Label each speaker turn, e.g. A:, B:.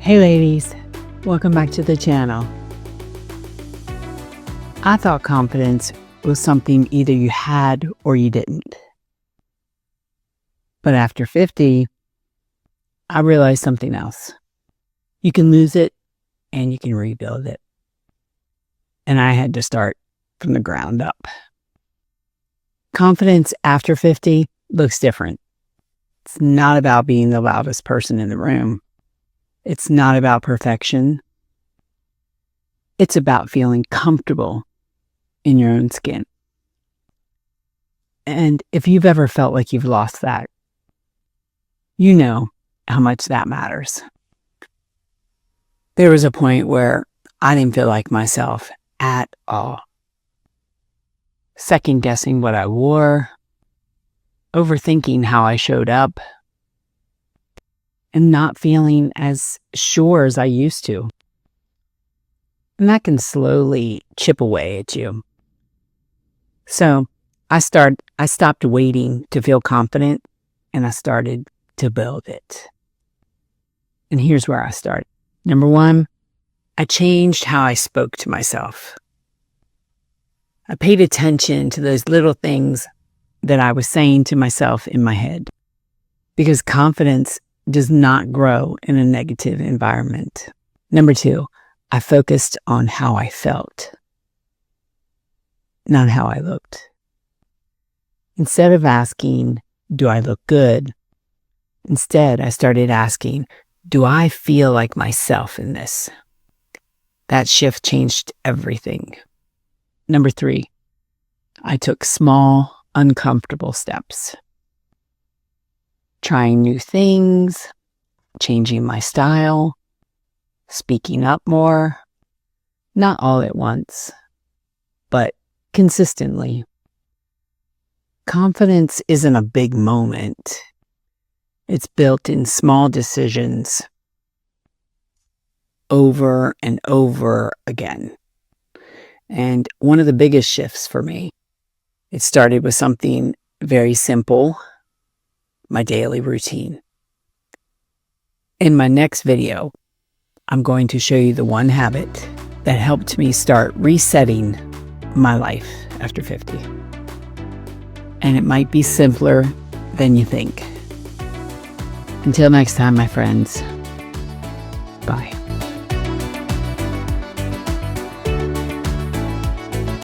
A: Hey ladies, welcome back to the channel. I thought confidence was something either you had or you didn't. But after 50, I realized something else. You can lose it and you can rebuild it. And I had to start from the ground up. Confidence after 50 looks different. It's not about being the loudest person in the room. It's not about perfection. It's about feeling comfortable in your own skin. And if you've ever felt like you've lost that, you know how much that matters. There was a point where I didn't feel like myself at all. Second guessing what I wore, overthinking how I showed up, and not feeling as sure as I used to. And that can slowly chip away at you. So I stopped waiting to feel confident and I started to build it. And here's where I started. Number one, I changed how I spoke to myself. I paid attention to those little things that I was saying to myself in my head, because confidence does not grow in a negative environment. Number two, I focused on how I felt, not how I looked. Instead of asking, do I look good? Instead, I started asking, do I feel like myself in this? That shift changed everything. Number three, I took small, uncomfortable steps. Trying new things, changing my style, speaking up more, not all at once, but consistently. Confidence isn't a big moment. It's built in small decisions over and over again. And one of the biggest shifts for me, it started with something very simple, my daily routine. In my next video, I'm going to show you the one habit that helped me start resetting my life after 50. And it might be simpler than you think. Until next time, my friends, bye.